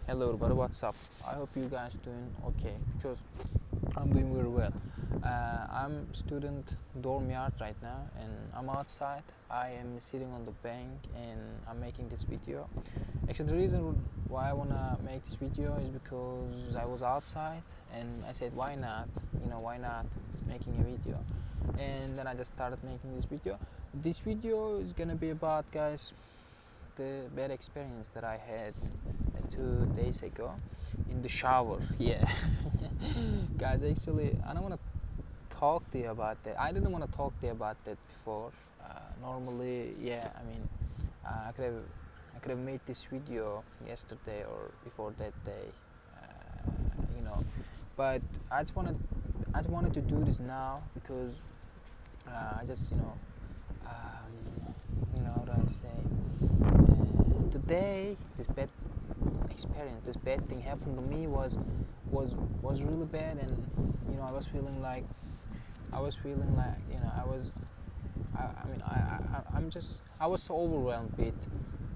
Hello everybody, what's up? I hope you guys doing okay because I'm doing very well. I'm student dorm yard right now and I'm outside. I am sitting on the bank and I'm making this video. Actually, the reason why I wanna make this video is because I was outside and I said, why not? Why not making a video? And then I just started making this video. This video is gonna be about, guys, the bad experience that I had 2 days ago in the shower. Yeah, guys, actually, I don't want to talk to you about that. I didn't want to talk to you about that before. Normally, yeah, I mean, I could have made this video yesterday or before that day, uh, you know. But I just wanted to do this now because I just, how do I say? Today, this bad thing happened to me was really bad, and I was feeling like I was I mean I'm just I was so overwhelmed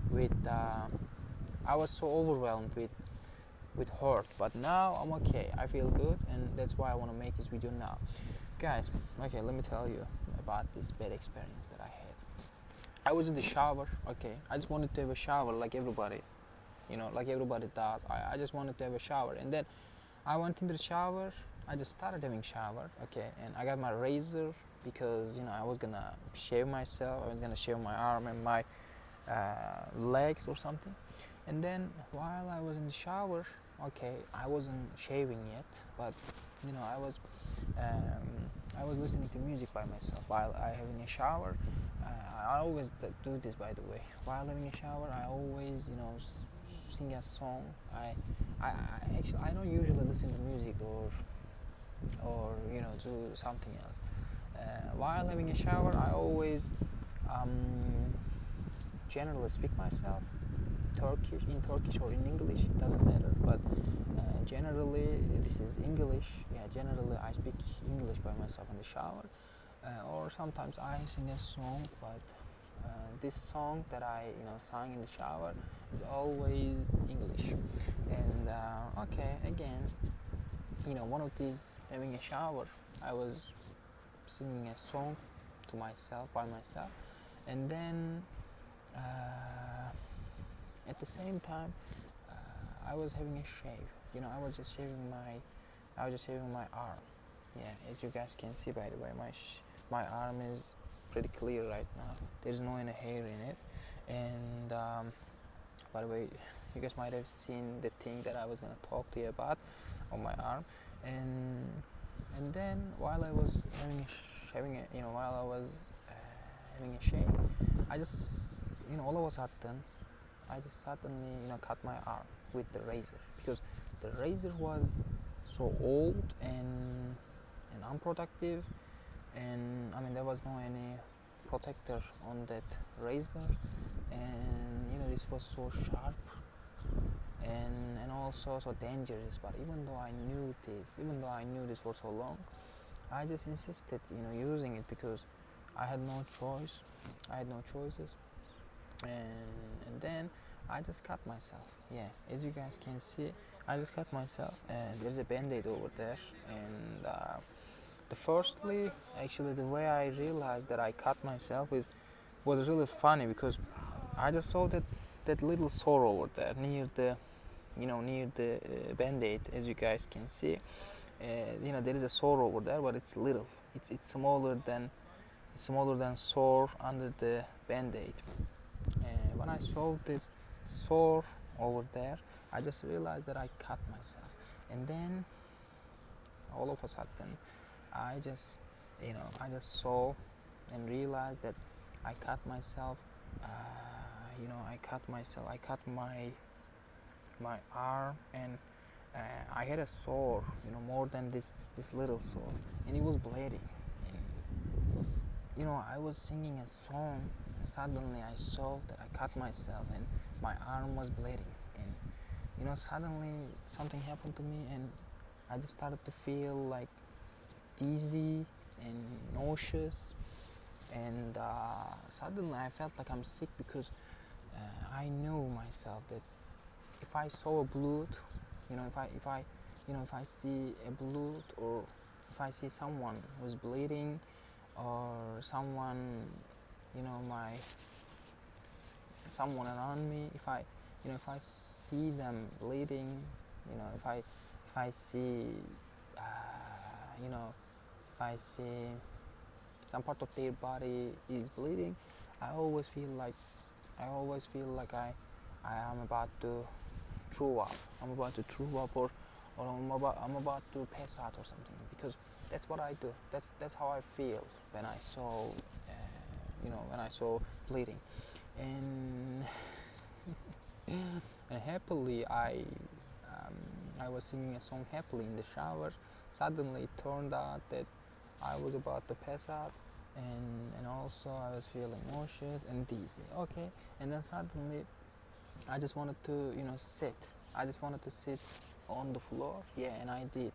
with I was so overwhelmed with hurt, but now I'm okay. I feel good, and that's why I want to make this video now, guys. Okay, let me tell you about this bad experience that I had. I was in the shower. Okay, I just wanted to have a shower like everybody, like everybody does. I just wanted to have a shower, and then I went into the shower. I just started having shower. Okay, and I got my razor because I was gonna shave myself. I was gonna shave my arm and my legs or something. And then while I was in the shower, okay, I wasn't shaving yet, but I was I was listening to music by myself while I having a shower. I always do this, by the way. While having a shower, I always sing a song. I actually I don't usually listen to music or do something else. While having a shower, I always generally speak myself Turkish or in English, it doesn't matter, but generally this is English. Yeah, generally I speak English by myself in the shower, or sometimes I sing a song, but this song that I sang in the shower is always English. And okay, again, one of these, having a shower, I was singing a song to myself by myself, and then at the same time I was having a shave. I was just shaving my arm. Yeah, as you guys can see, by the way, my arm is pretty clear right now. There's no any hair in it, and by the way, you guys might have seen the thing that I was gonna talk to you about on my arm, and then while I was having a, while I was having a shave, I just all of a sudden I just suddenly cut my arm with the razor because the razor was so old and unproductive, and I mean there was no any protector on that razor, and this was so sharp and also so dangerous. But even though I knew this for so long, I just insisted using it because I had no choice. I had no choices, and then I just cut myself. Yeah, as you guys can see, I just cut myself, and there's a band-aid over there. And actually, the way I realized that I cut myself was really funny because I just saw that little sore over there near the band-aid. As you guys can see, there is a sore over there, but it's little. It's smaller than sore under the band-aid. When I saw this sore over there, I just realized that I cut myself, and then all of a sudden, I just saw and realized that I cut myself. I cut my arm, and I had a sore, more than this little sore, and it was bleeding. I was singing a song, and suddenly I saw that I cut myself and my arm was bleeding. And suddenly something happened to me, and I just started to feel like dizzy and nauseous. And suddenly I felt like I'm sick because I knew myself that if I saw a blood, if I see a blood, or if I see someone who's bleeding, or someone, my someone around me, if I see them bleeding, if I see, if I see some part of their body is bleeding, I always feel like I am about to throw up. I'm about to throw up, or I'm about to pass out or something, because that's what I do. That's how I feel when I saw, when I saw bleeding, and and happily I was singing a song happily in the shower. Suddenly it turned out that I was about to pass out, and also I was feeling nauseous and dizzy. Okay, and then suddenly I just wanted to sit. I just wanted to sit on the floor. Yeah, and I did.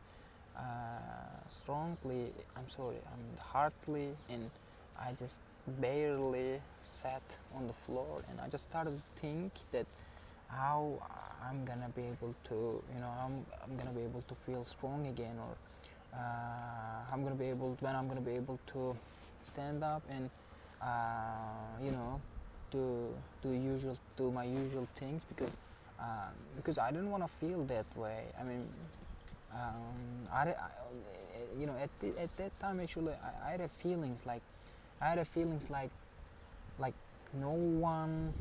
Strongly, hardly, and I just barely sat on the floor, and I just started to think that how I'm gonna be able to, I'm gonna be able to feel strong again, or when I'm gonna be able to stand up and do do my usual things, because I didn't want to feel that way. I mean, at that time actually I had a feelings like like no one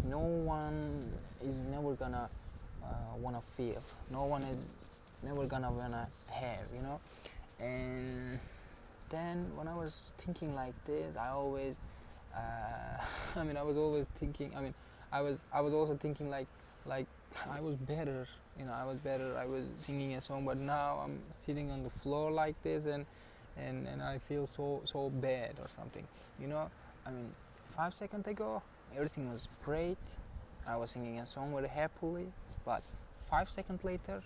no one is never gonna wanna feel. No one is never gonna wanna have, And then when I was thinking like this, I always, I was always thinking. I was also thinking like I was better. I was better. I was singing a song, but now I'm sitting on the floor like this, and I feel so bad or something. You know, I mean, 5 seconds ago everything was great. I was singing a song very happily, but 5 seconds later,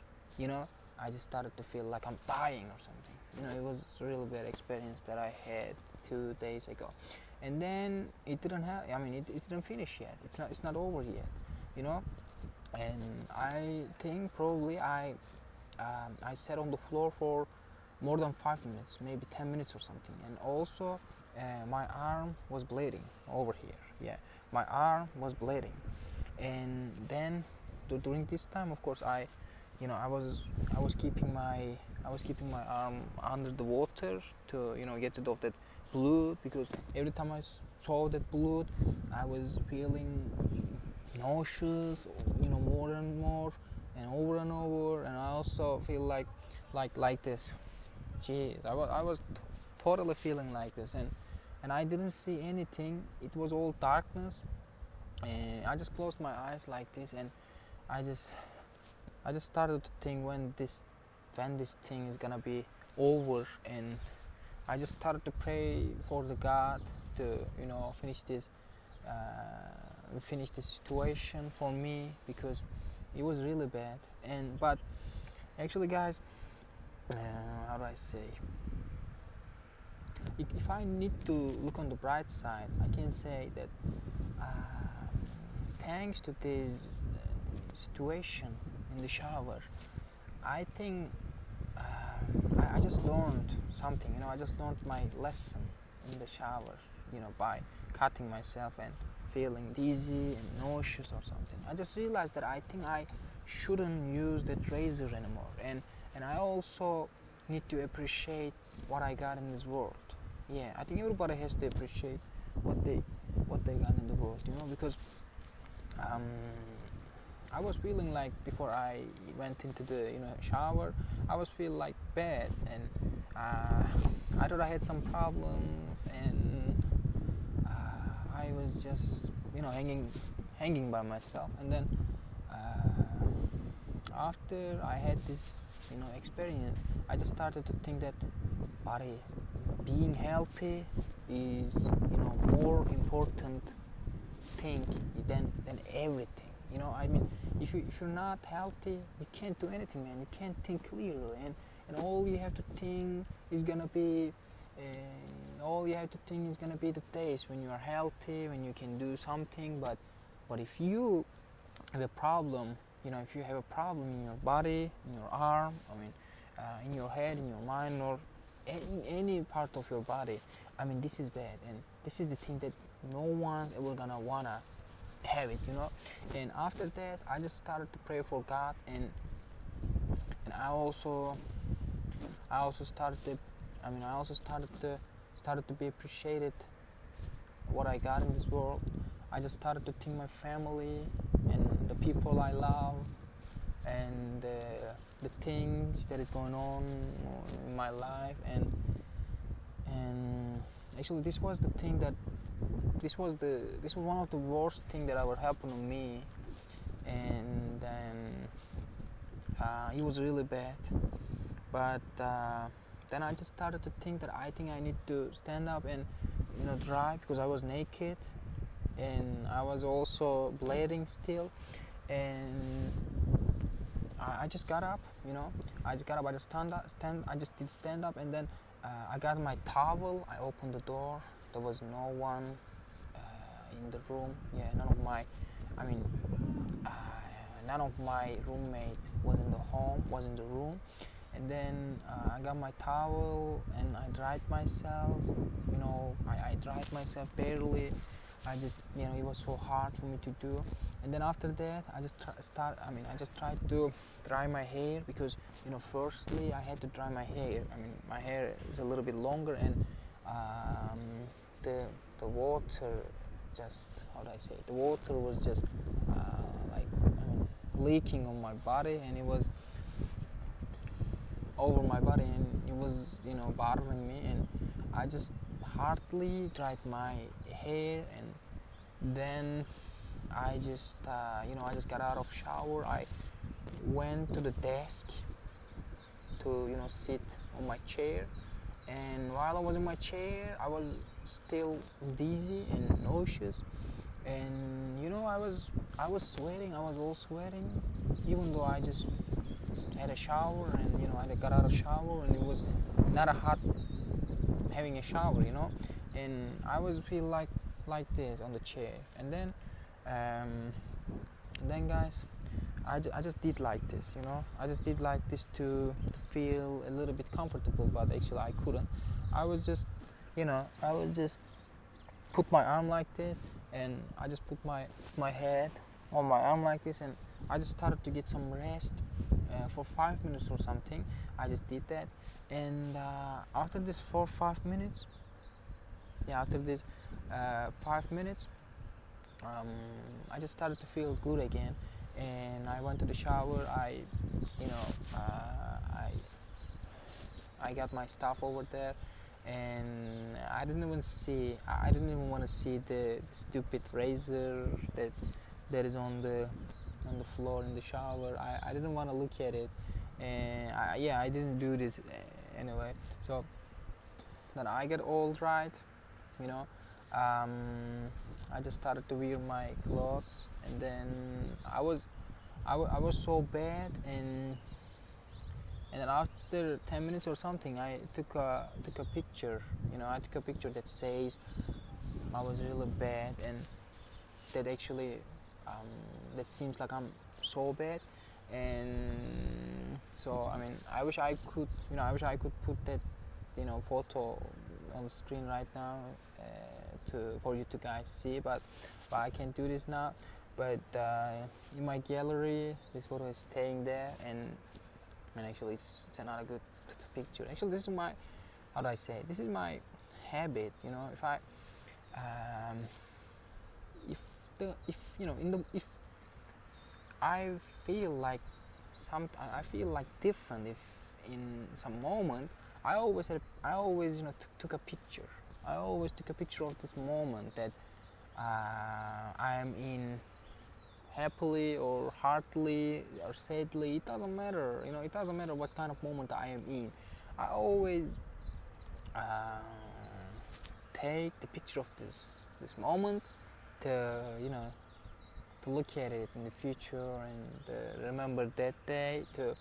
I just started to feel like I'm dying or something. It was a really bad experience that I had 2 days ago, and then it didn't have. It didn't finish yet. It's not over yet. You know, and I think probably I sat on the floor for more than 5 minutes, maybe 10 minutes or something, and also my arm was bleeding over here. Yeah, my arm was bleeding, and then during this time, of course, I was keeping my arm under the water to get rid of that blood, because every time I saw that blood, I was feeling nauseous, more and more, and over, and I also feel like this. Jeez, I was totally feeling like this, and I didn't see anything. It was all darkness, and I just closed my eyes like this, and I just started to think when this thing is gonna be over, and I just started to pray for the God to finish this situation for me, because it was really bad. And but actually, guys, how do I say? If I need to look on the bright side, I can say that thanks to this situation in the shower, I think I just learned something. I just learned my lesson in the shower. By cutting myself and feeling dizzy and nauseous or something. I just realized that I think I shouldn't use that razor anymore, and I also need to appreciate what I got in this world. Yeah, I think everybody has to appreciate what they got in the world, because I was feeling like before I went into the shower, I was feeling like bad, and I thought I had some problems, and I was just hanging by myself, and then after I had this experience, I just started to think that body being healthy is more important thing than everything. If you're not healthy, you can't do anything, man. You can't think clearly, and all you have to think is gonna be the days when you are healthy, when you can do something. But if you have a problem, if you have a problem in your body, in your arm, in your head, in your mind, or in any part of your body, this is bad, and this is the thing that no one's ever gonna wanna have it. And after that, I just started to pray for God, and I also started to be appreciated what I got in this world. I just started to think my family and the people I love and the things that is going on in my life, and actually this was one of the worst thing that ever happened to me, and then it was really bad. But then I just started to think that I think I need to stand up and drive, because I was naked and I was also bleeding still, and I just got up. I just I just did stand up, and then I got my towel. I opened the door. There was no one in the room. Yeah, I mean, uh, none of my roommate was in the room. And then I got my towel and I dried myself. I dried myself barely. It was so hard for me to do. And then after that, I just tried to dry my hair, because firstly I had to dry my hair. My hair is a little bit longer, and the water just, how do I say, the water was just leaking on my body, and it was over my body, and it was bothering me, and I just hardly dried my hair. And then I just got out of shower. I went to the desk to sit on my chair, and while I was in my chair, I was still dizzy and nauseous, and I was sweating. I was all sweating, even though I just had a shower, and I got out of shower, and it was not a hot having a shower, and I was feel like this on the chair. And then guys, I just did like this, I just did like this to feel a little bit comfortable, but actually I couldn't. I was just put my arm like this, and I just put my head on my arm like this, and I just started to get some rest for 5 minutes or something. I just did that, and after this 4 or 5 minutes, after this 5 minutes, I just started to feel good again, and I went to the shower. You know, I I got my stuff over there, and I didn't even want to see the stupid razor that is on the floor in the shower. I didn't want to look at it, and I didn't do this anyway. So then I get all right, you know. I just started to wear my clothes, and then I was so bad, and then after 10 minutes or something, I took a picture. I took a picture that says I was really bad, and that actually that seems like I'm so bad. And so I wish I could put that photo on the screen right now for you to guys see, but I can't do this now. But in my gallery, this photo is staying there, and actually it's another good picture. Actually, this is my, how do I say, this is my habit. If I if I feel like different, if in some moment, I always took a picture. I always took a picture of this moment that I am in, happily or hardly or sadly. It doesn't matter. It doesn't matter what kind of moment I am in. I always take the picture of this moment to to look at it in the future, and remember that day to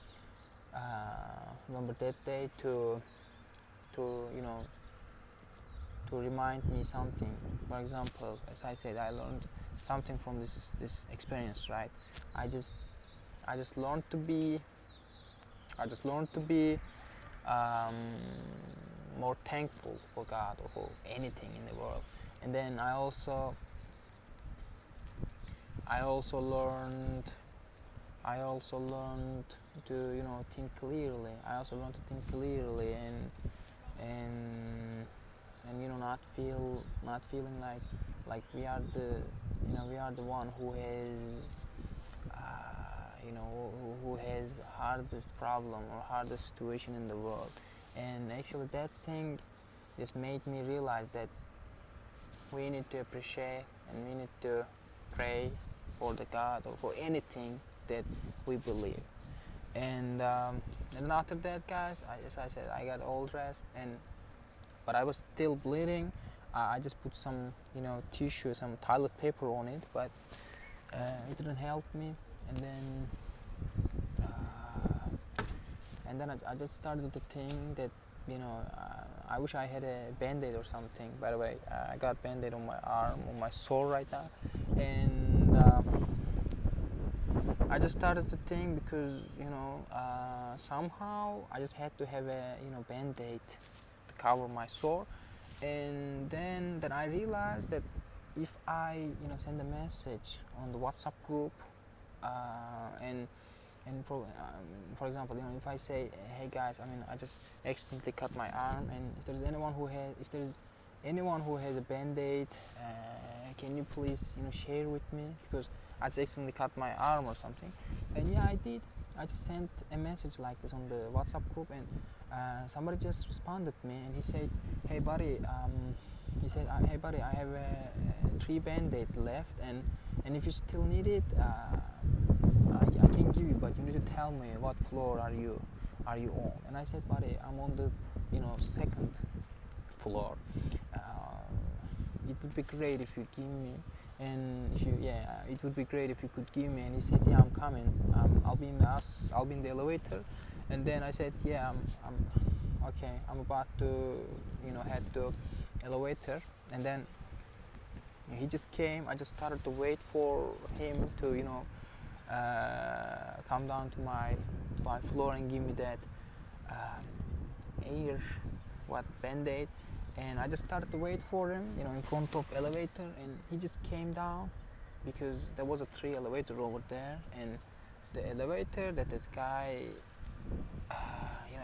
to remind me something. For example, as I said, I learned something from this experience, right? I just I just learned to be I just learned to be um, more thankful for God or for anything in the world. And then I also learned I also learned to think clearly. I also learned to think clearly and not feeling like we are the one who has who has hardest problem or hardest situation in the world. And actually that thing just made me realize that we need to appreciate and we need to pray for the God or for anything that we believe. And then after that, guys, as I said, I got all dressed, but I was still bleeding. I just put some tissue, some toilet paper on it, but it didn't help me. And then I just started to think that I wish I had a band-aid or something. By the way, I got band-aid on my arm, on my sore right now, and I just started to think because somehow I just had to have a band-aid to cover my sore. And then I realized that if I send a message on the WhatsApp group and for example, if I say, hey guys, I just accidentally cut my arm, and if there's anyone who has a band-aid, can you please share with me, because I just accidentally cut my arm or something. And yeah, I did. I just sent a message like this on the WhatsApp group, and somebody just responded to me, and he said, hey buddy, hey buddy, I have 3 band-aid left, and if you still need it, I can give you, but you need to tell me what floor are you on. And I said, buddy, I'm on the 2nd floor. It would be great if you give me, and it would be great if you could give me. And he said, yeah, I'm coming. I'll be in the elevator. And then I said, yeah, I'm okay. I'm about to head to elevator. And then he just came. I just started to wait for him to come down to my floor and give me that band-aid. And I just started to wait for him in front of elevator, and he just came down, because there was a 3 elevator over there, and the elevator that this guy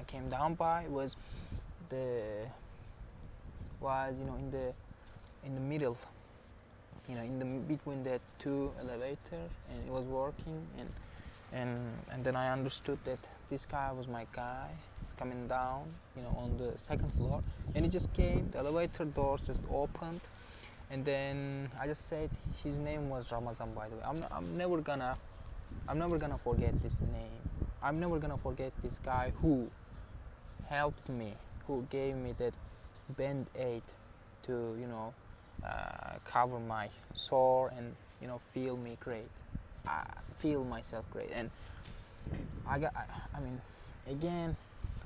came down by was in the middle, between the 2 elevators, and it was working. And then I understood that this guy was my guy coming down on the 2nd floor. And he just came, the elevator doors just opened, and then I just said his name was Ramazan, by the way. I'm never gonna forget this name. I'm never gonna forget this guy who helped me, who gave me that band-aid to cover my sore and feel me great. I feel myself great. And again,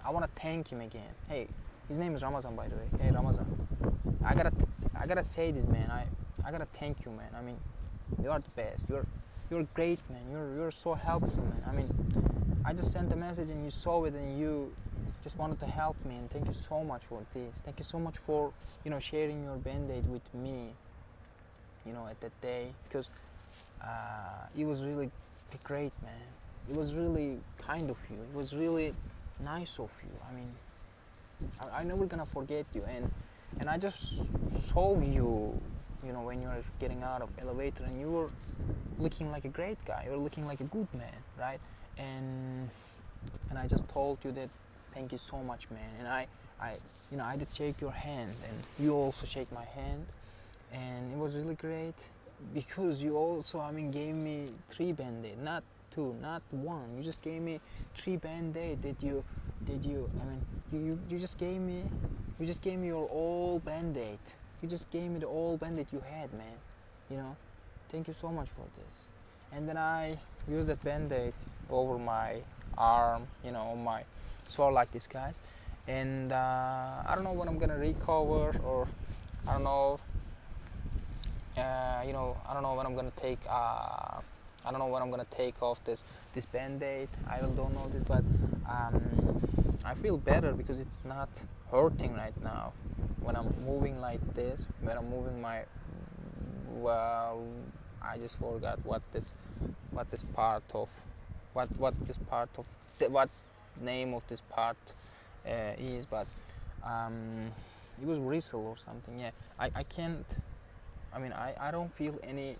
I want to thank him again. Hey, his name is Ramazan, by the way. Hey Ramazan, I gotta say this, man. I gotta thank you, man. You are the best. You're great, man. You're so helpful, man. I just sent a message and you saw it and you just wanted to help me, and thank you so much for this. Thank you so much for sharing your band-aid with me at that day, because it was really great, man. It was really kind of you. It was really nice of you. I'm never gonna forget you. And I just saw you when you were getting out of elevator, and you were looking like a great guy. You were looking like a good man, right? And I just told you that thank you so much, man. And I did shake your hand, and you also shake my hand, and it was really great, because you also gave me 3 band-aid, not 2, not 1. You just gave me 3 band-aid that you just gave me your all band-aid. You just gave me the all band-aid you had, man. Thank you so much for this. And then I used that band-aid over my arm, on my sore like this, guys. And I don't know when I'm gonna recover, or I don't know I don't know when I'm gonna take. I don't know when I'm gonna take off this band-aid. I really don't know this, but I feel better because it's not hurting right now. When I'm moving like this, when I'm moving my, well, I just forgot what this part of, what this part of, what name of this part is, but it was bristle or something. Yeah, I can't. I mean, I don't feel any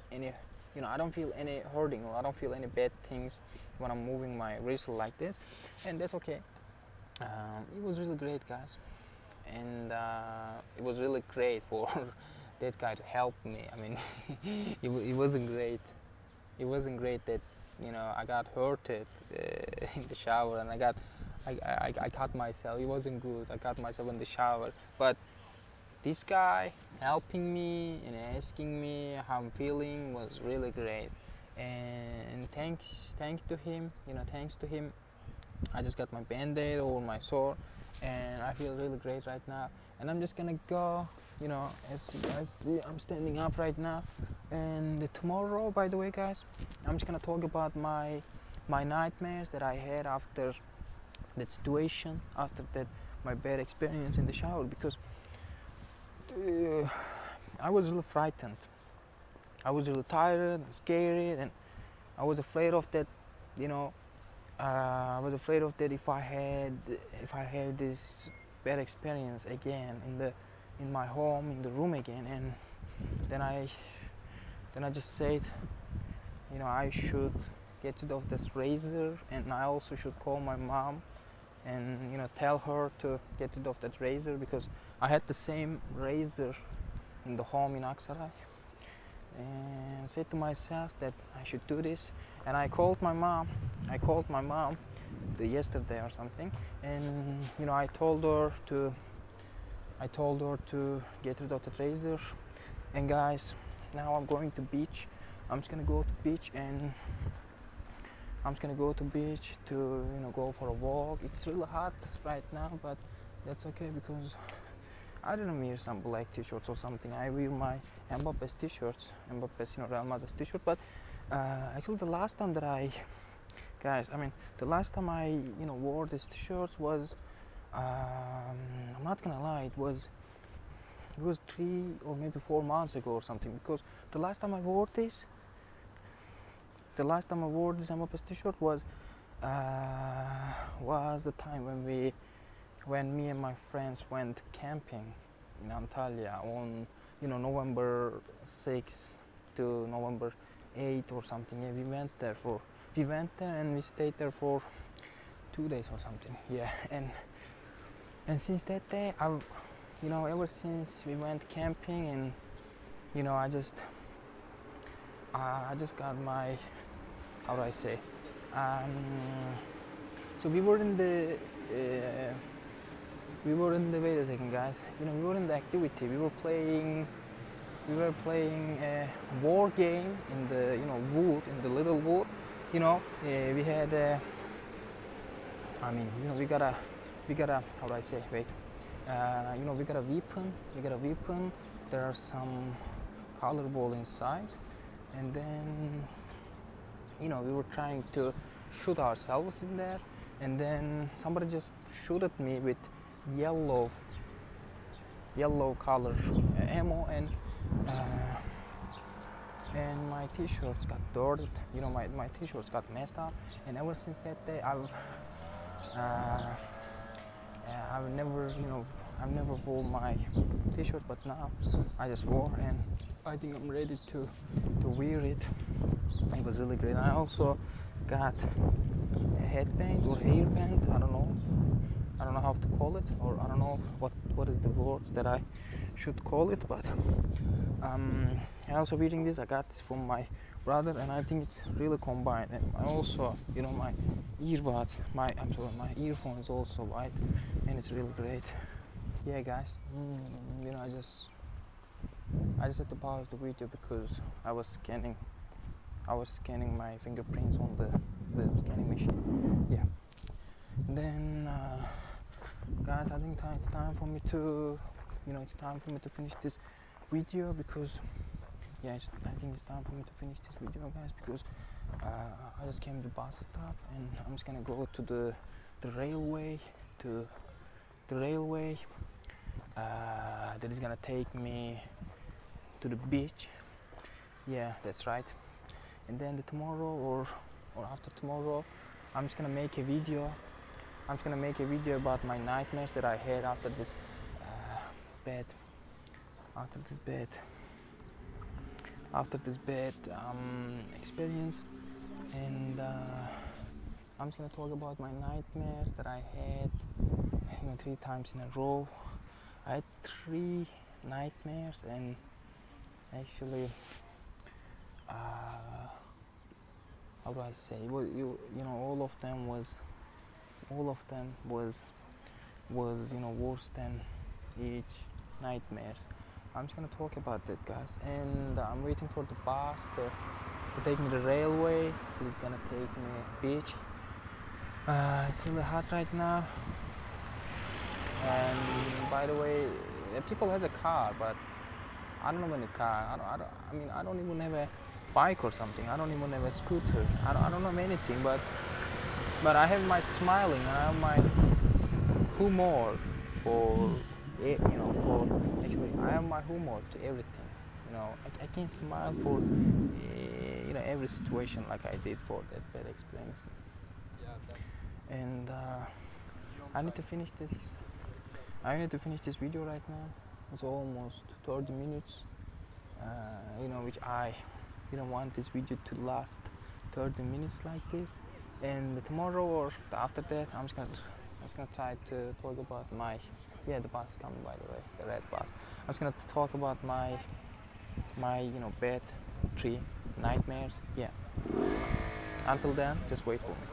I don't feel any hurting, or I don't feel any bad things when I'm moving my wrist like this, and that's okay. It was really great, guys, and it was really great for that guy to help me. I mean, it wasn't great. It wasn't great that I got hurted in the shower, and I cut myself. It wasn't good. I cut myself in the shower, but this guy helping me and asking me how I'm feeling was really great, and thanks to him, thanks to him, I just got my band-aid over my sore, and I feel really great right now. And I'm just gonna go, as you guys see, I'm standing up right now. And tomorrow, by the way, guys, I'm just gonna talk about my nightmares that I had after that situation, after that my bad experience in the shower, because I was really frightened. I was really tired and scared, and I was afraid of that. I was afraid of that if I had this bad experience again in my home, in the room again, and then I just said, I should get rid of this razor, and I also should call my mom and tell her to get rid of that razor, because I had the same razor in the home in Aksaray, and said to myself that I should do this. And I called my mom yesterday or something, and I told her to get rid of the razor. And guys, now I'm going to beach. I'm just gonna go to beach, and I'm just gonna go to beach to go for a walk. It's really hot right now, but that's okay, because I didn't wear some black t-shirts or something. I wear my Mbappe's t-shirts, Mbappe's Real Madrid t-shirt. But actually, the last time I wore these t-shirts was, I'm not gonna lie, it was 3 or maybe 4 months ago or something. Because the last time I wore this Mbappe's t-shirt was the time when me and my friends went camping in Antalya on November 6 to November 8 or something. Yeah, we went there and we stayed there for 2 days or something. Yeah, and since that day, ever since we went camping, and I just got my, how do I say, so we were in the wait a second, guys. We were in the activity. We were playing a war game in the wood, in the little wood. We had we got a, how do I say, wait, we got a weapon. There are some color ball inside, and then we were trying to shoot ourselves in there, and then somebody just shoot at me with yellow color ammo, and my t-shirts got dirty. My t-shirts got messed up, and ever since that day I've never worn my t-shirts, but now I just wore, and I think I'm ready to wear it. It was really great. I also got a headband or hairband. I don't know how to call it, or I don't know what is the word that I should call it, but I also wearing this. I got this from my brother, and I think it's really combined. And I also, my earbuds, my earphones also white, and it's really great. Yeah, guys, I just had to pause the video because I was scanning my fingerprints on the scanning machine. Yeah. Then, guys, I think it's time for me to finish this video, because yeah, I think it's time for me to finish this video, guys, because I just came to the bus stop and I'm just gonna go to the railway, to the railway that is gonna take me to the beach. Yeah, that's right. And then tomorrow or after tomorrow, I'm just gonna make a video. I'm just gonna make a video about my nightmares that I had after this bed, after this bed, experience, and I'm just gonna talk about my nightmares that I had, 3 times in a row. I had 3 nightmares, and actually, how do I say? Well, all of them was worse than each nightmares. I'm just gonna talk about that, guys, and I'm waiting for the bus to take me to the railway. It's gonna take me beach. It's really hot right now, and by the way, people has a car, but I don't have any car. I don't even have a bike or something. I don't even have a scooter. I don't have anything, but I have my smiling and I have my humor for actually I have my humor to everything. I can smile for every situation, like I did for that bad experience. And I need to finish this video right now. It's almost 30 minutes, which I didn't want this video to last 30 minutes like this. And tomorrow or after that, I'm just gonna try to talk about the bus coming, by the way, the red bus. I'm just gonna talk about my bad 3 nightmares. Yeah. Until then, just wait for me.